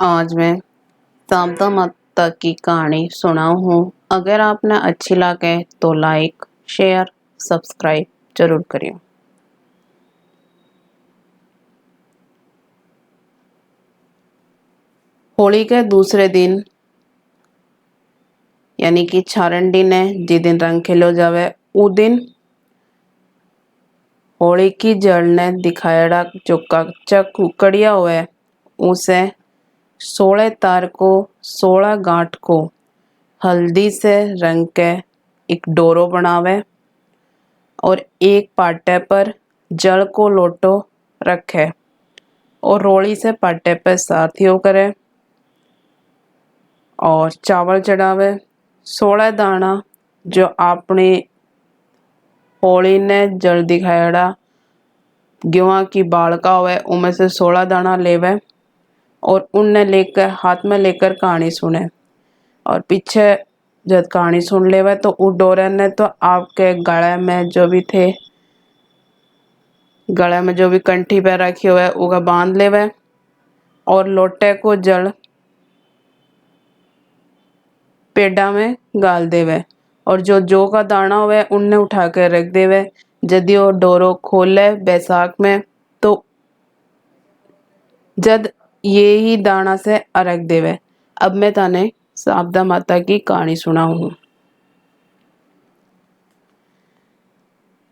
आज मैं शारदा माता की कहानी सुनाऊं हूँ। अगर आपने अच्छी लगे तो लाइक, शेयर, सब्सक्राइब जरूर करिए। होली के दूसरे दिन यानी कि छारंडी ने जिस दिन रंग खेलो जावे उ दिन होली की जड़ ने दिखाया जो कच्चा कुकड़िया हुए उसे 16 तार को 16 गांठ को हल्दी से रंग के एक डोरो बनावे और एक पाटे पर जल को लोटो रखे और रोली से पाटे पर साथियों करे और चावल चढ़ावे 16 दाना जो अपनी होली ने जल दिखाया गेहूं की बालका हुए उनमें से 16 दाना लेवे और उनने लेकर हाथ में लेकर कहानी सुने और पीछे जब कहानी सुन लेवे तो उस डोरे ने तो आपके गले में जो भी कंठी पे रखी हुए उगा बांध लेवे और लोटे को जल पेड़ा में गाल देवे और जो का दाना हुए उनने उठा कर रख देवे। यदि वो डोरो खोले बैसाख में तो जद ये ही दाना से अरग देवे। अब मैं ताने शारदा माता की कहानी सुनाऊं हूँ।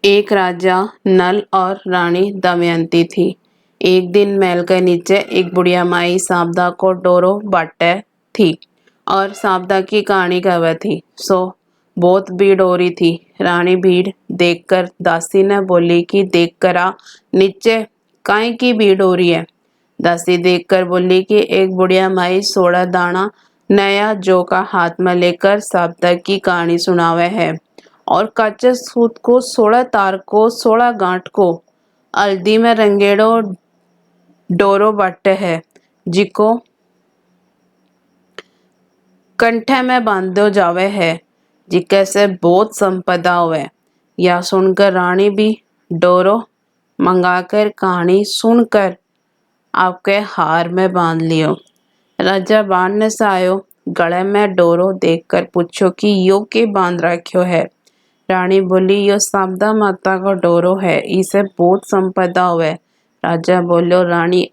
एक राजा नल और रानी दमयंती थी। एक दिन महल के नीचे एक बुढ़िया माई शारदा को डोरो बांटे थी और शारदा की कहानी कहवे थी। सो बहुत भीड़ हो रही थी। रानी भीड़ देखकर दासी ने बोली कि देख कर आ नीचे काहे की भीड़ हो रही है। दासी देखकर बोली कि एक बुढ़िया माई 16 दाना नया जौ का हाथ में लेकर शारदा की कहानी सुनावे है और कच्चे सूत को 16 तार को 16 गांठ को हल्दी में रंगेड़ो डोरो बाटे है जिको कंठे में बांधो जावे है जिके से बहुत संपदा हुए। यह सुनकर रानी भी डोरो मंगाकर कहानी सुनकर आपके हार में बांध लियो। राजा बांधने से आयो गले में डोरो देखकर पूछो कि यो के बांध रखियो है। रानी बोली यो शारदा माता का डोरो है इसे बहुत संपदा हुए। राजा बोलो रानी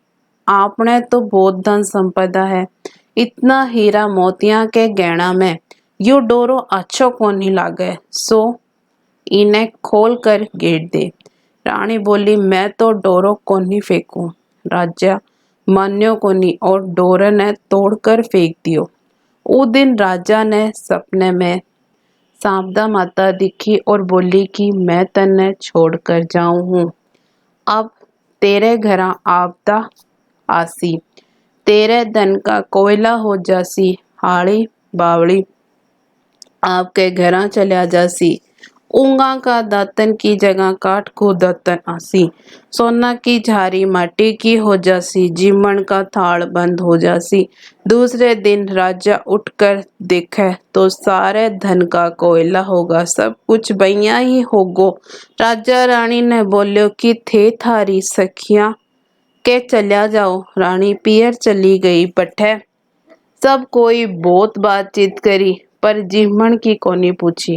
आपने तो बहुत धन संपदा है इतना हीरा मोतिया के गहना में यो डोरो अच्छो कोनी लागे सो इन्हें खोल कर गेट दे। रानी बोली मैं तो डोरो कोनी फेंकू। राजा मान्यो कोनी और डोरे ने तोड़कर फेंक दियो। उस दिन राजा ने सपने में शारदा माता दिखी और बोली कि मैं तन्ने छोड़कर जाऊं हूँ। अब तेरे घर आपदा आसी तेरे धन का कोयला हो जासी हाड़ी बावड़ी आपके घर चलिया जासी ऊंगा का दातन की जगह काठ को दातन आसी सोना की झारी माटी की हो जासी जीमण का थाल बंद हो जासी। दूसरे दिन राजा उठकर देखे तो सारे धन का कोयला होगा सब कुछ बैया ही होगो। राजा रानी ने बोलियो कि थे थारी सखियां के चलिया जाओ। रानी पियर चली गई बठे सब कोई बहुत बातचीत करी पर जीमण की कोनी पूछी।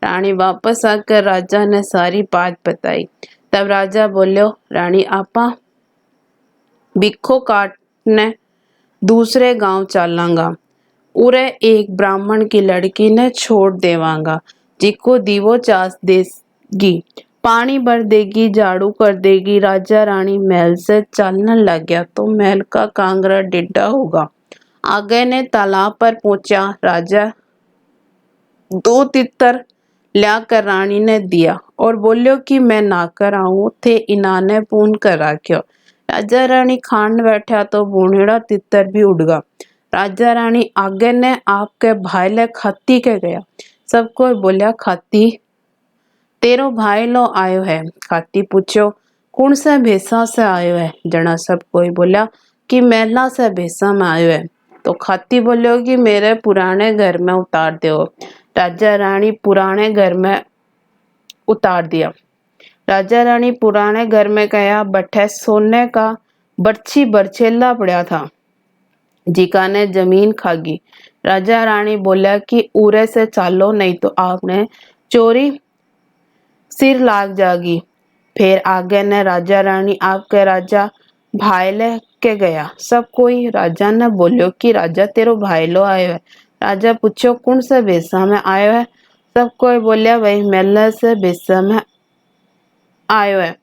रानी वापस आकर राजा ने सारी बात बताई। तब राजा बोलियो रानी आपा बिखो काटने दूसरे गांव चलांगा उरे एक ब्राह्मण की लड़की ने छोड़ देवांगा जिको दीवो चास देगी पानी भर देगी झाड़ू कर देगी। राजा रानी महल से चलने लग गया तो महल का कांगरा डिड्डा होगा। आगे ने तालाब पर पहुंचा। राजा 2 तितर लाकर रानी ने दिया और बोलियो कि मैं नाकर आऊं थे इनाने पून कर राख्यो। राजा रानी खान बैठा तो बूढ़ेड़ा तितर भी उड़ गया। राजा रानी आगे ने आपके भाई ले खाती के गया। सबको बोलिया खाती तेरो भाई लो आयो है। खाती पूछो कौन से भेसा से आयो है। जना सब कोई बोला कि मेला से भेसा में आयो है। तो खाती बोलियो कि मेरे पुराने घर में उतार दो। राजा रानी पुराने घर में उतार दिया। राजा रानी पुराने घर में गया बठे सोने का बर्छी बरछेला पड़ा था। जीका ने जमीन खागी। राजा रानी बोला कि उरे से चालो नहीं तो आपने चोरी सिर लाग जागी। फिर आगे ने राजा रानी आपके राजा भाईले के गया। सब कोई राजा ने बोलियो कि राजा तेरो भाईलो आयो है। राजा पूछो कौन से बेसा में आयो है। सब कोई बोलिया वही मेले से बेसा में आयो है।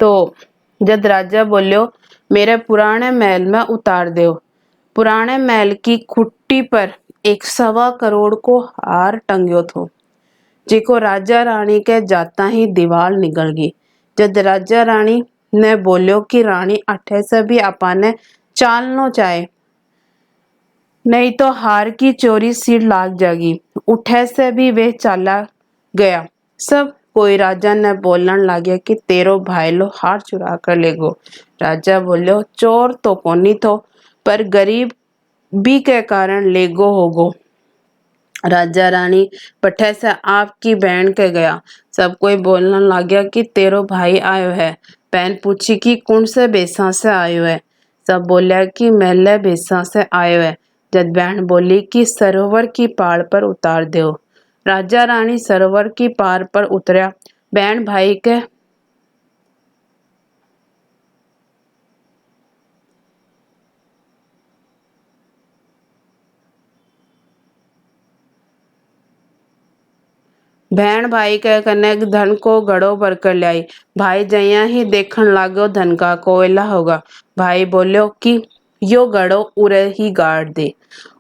तो जद राजा बोलियो मेरे पुराने महल में उतार दो। पुराने महल की खुट्टी पर एक 1.25 करोड़ को हार टंग्यो थो, जिको राजा रानी के जाता ही दीवार निकल गई। जद राजा रानी ने बोलियो कि रानी अठे से भी आपाने चालनो चाहे, नहीं तो हार की चोरी सिर लाग जागी। उठे से भी वे चाला गया। सब कोई राजा ने बोलन लाग्या कि तेरो भाईलो हार चुरा कर ले गो। राजा बोलियो चोर तो कोनी थो, पर गरीब बी के कारण ले गो होगो। राजा रानी पठे से आपकी बहन के गया। सब कोई बोलने लग्या कि तेरो भाई आयो है। बहन पूछी कि कौन से बेसा से आयो है। सब बोलिया कि मेले बेसा से आयो है। जब बहन बोली कि सरोवर की पार पर उतार दो। राजा रानी सरोवर की पार पर उतरा। बहन भाई के बहन भाई के कने धन को घड़ो भर कर लाई। भाई जया ही देखन लागो धन का कोयला होगा। भाई बोलो कि यो घड़ो उरे ही गाड़ दे।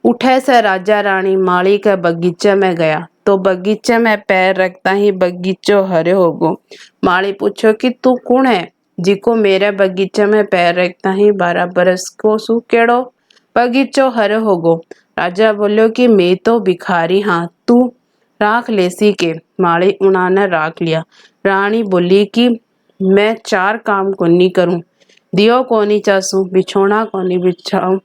उठे से राजा रानी माली के बगीचे में गया तो बगीचे में पैर रखता ही बगीचो हरे होगो। माली पूछो कि तू कौन है जिको मेरे बगीचे में पैर रखता ही 12 बरस को सु केड़ो बगीचो हरे होगो। राजा बोलो कि मैं तो भिखारी हाँ, तू राख लेसी के। माली उन्होंने राख लिया। रानी बोली कि मैं 4 काम कोनी करूं, दियो कोनी चासू, बिछोना कोनी बिछाऊं,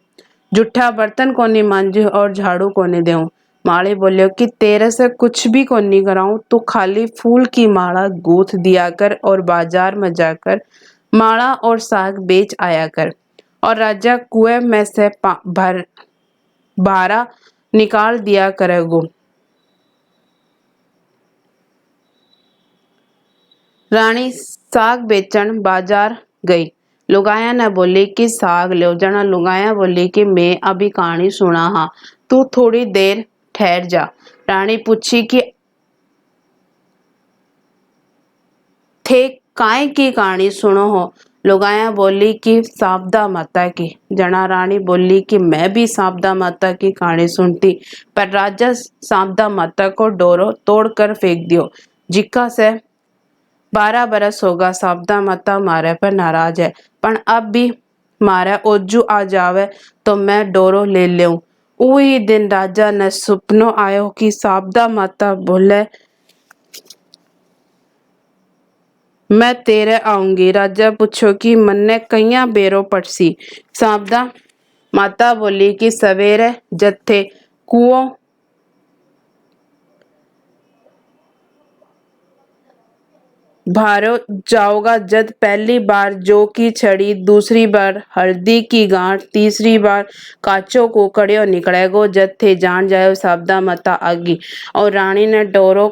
जूठा बर्तन कोनी मांझू और झाड़ू कोनी देऊं। माली बोलियो कि तेरे से कुछ भी कोनी कराऊं, तू खाली फूल की माला गूथ दिया कर और बाजार में जाकर माला और साग बेच आया कर। और राजा कुएं में से भारा निकाल दिया करेगो। रानी साग बेचन बाजार गई। लुगाया ने बोली कि साग लो। जना लुगाया बोली कि मैं अभी कहानी सुना हाँ, तू थोड़ी देर ठहर जा। रानी पूछी कि थे काय की कहानी सुनो हो। लुगाया बोली कि साबदा माता की। जना रानी बोली कि मैं भी साबदा माता की कहानी सुनती, पर राजा साबदा माता को डोरो तोड़ कर फेंक दियो। जिक्का से 12 बरस होगा साबदा माता मारे पर नाराज है, पण अब भी मारे ओजू आ जावे तो मैं डोरो ले लूं। उही दिन राजा ने सुपनो आयो कि साबदा माता बोले मैं तेरे आऊंगी। राजा पूछो कि मन्ने कैया बेरो पड़सी। साबदा माता बोली कि सवेरे जत्थे कुओं भारो जाओगा, जद पहली बार जौ की छड़ी, दूसरी बार हल्दी की गांठ, तीसरी बार काचो कुकड़ियो निकलेगो, जद थे जान जायो साबदा माता आगी। और रानी ने डोरो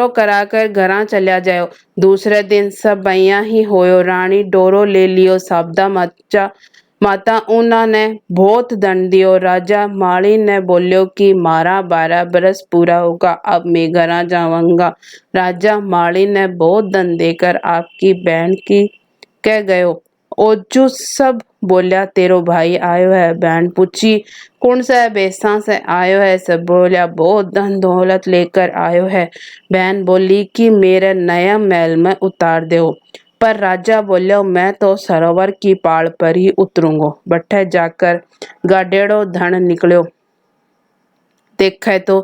कराकर घरा चलिया जायो। दूसरे दिन सब बैया ही होयो। रानी डोरो ले लियो। साबदा माता उन्होंने बहुत दंड दियो। राजा माली ने बोलियो कि मारा 12 बरस पूरा होगा, अब मैं घरा जाऊंगा। राजा माली ने बहुत दंड देकर आपकी बहन की कह गयो। ओजू सब बोलिया तेरो भाई आयो है। बहन पूछी कौन सा बेसा से आयो है। सब बोलिया बहुत धन दौलत लेकर आयो है। बहन बोली कि मेरे नया महल में उतार दो। पर राजा बोलियो मैं तो सरोवर की पाड़ पर ही उतरूंगो। बट्ठे जाकर गाडेड़ो धन निकलो। देखे तो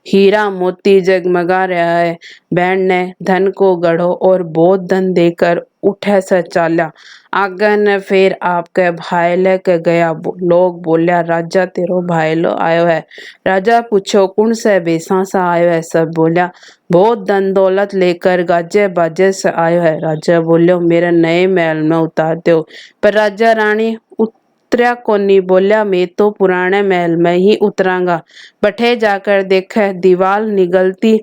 हीरा मोती जगमगा रहा है। बहन ने धन को गढ़ो और बहुत धन देकर उठे से चाला। आगे ने फिर आपके भाई लेके गया। लोग बोलिया राजा तेरो भाईलो आयो है। राजा पूछो कौन से बेसा सा आयो है। सब बोलिया बहुत धन दौलत लेकर गाजे बाजे से आयो है। राजा बोलियो मेरे नए महल में उतार दो। पर राजा रानी उतरया कोनी। बोलिया मैं तो पुराने महल में ही उतरांगा। बठे जाकर देखे दीवार निगलती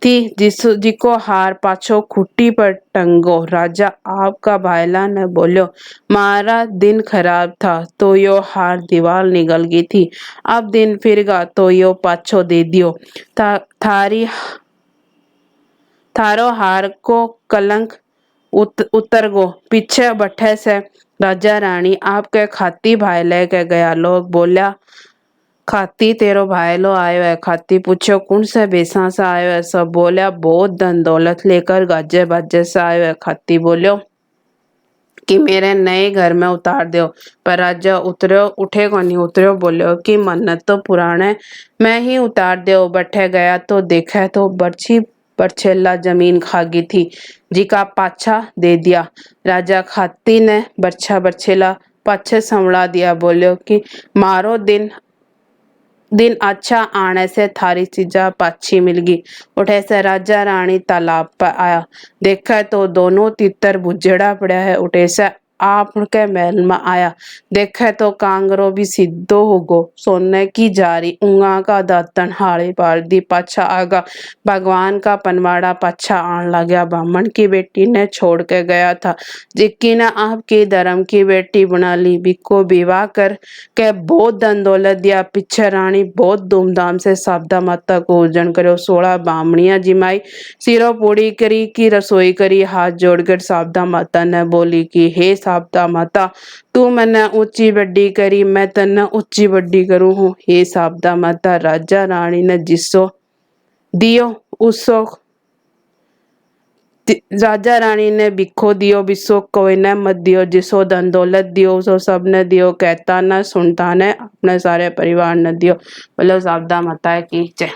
थी जिको हार पाछो खुट्टी पर टंगो। राजा आपका भाईला ने बोलियो मारा दिन खराब था तो यो हार दीवार निगल गई थी। अब दिन फिरगा तो यो पाछो दे दियो। थारो हार को कलंक उतर गो। पीछे बैठे से राजा रानी आपके खाती भाई लेके गया। लोग बोलिया खाती तेरो भाईलो आयो है। खाती पूछो कौन से बेसा से आयो है। सब बोलिया बहुत धन दौलत लेकर गाजे बाजे से आयो है। खाती बोलियो कि मेरे नए घर में उतार दो। पर राजा उठे को नहीं उतरो। बोलियो कि मन्नत तो पुराने में ही उतार दो। बैठे गया तो देखा तो बर्छी बरछेला जमीन खागी थी जिका पाछा दे दिया। राजा खाती ने बरछा बरछेला पाछे संवड़ा दिया। बोलियो कि मारो दिन अच्छा आने से थारी चीजा पाछी मिल गई। उठे से राजा रानी तालाब पर आया। देखा तो दोनों तितर बुझड़ा पड़ा है। उठे से आप के महल में आया। देखा तो कांगरो भी सीधो हो गो। सोने की जारी ऊंगा का दातन हाड़ी पार दी पाछा आगा। भगवान का पनवाड़ा पाछा आन लगा। ब्राह्मण की बेटी ने छोड़ के गया था जिक्की ने आपकी धर्म की बेटी बना ली। बिको विवाह कर के बहुत धन दौलत दिया। पीछे रानी बहुत धूमधाम से शारदा माता को पूजन करो। 16 बामणियां जिमाई सिरो पूड़ी करी की रसोई करी। हाथ जोड़कर शारदा माता ने बोली कि हे शारदा माता तू मैंने ऊंची बड्डी करी मैं तन्ने ऊंची बड्डी करूं हूँ। हे शारदा माता राजा रानी ने जिसो दियो उसो राजा रानी ने बिखो दियो बिसो कोई ने मत दियो। जिसो धन दौलत दियो उसो सब ने दियो। कहता न सुनता ने अपने सारे परिवार ने दियो। बोलो शारदा माता की जय।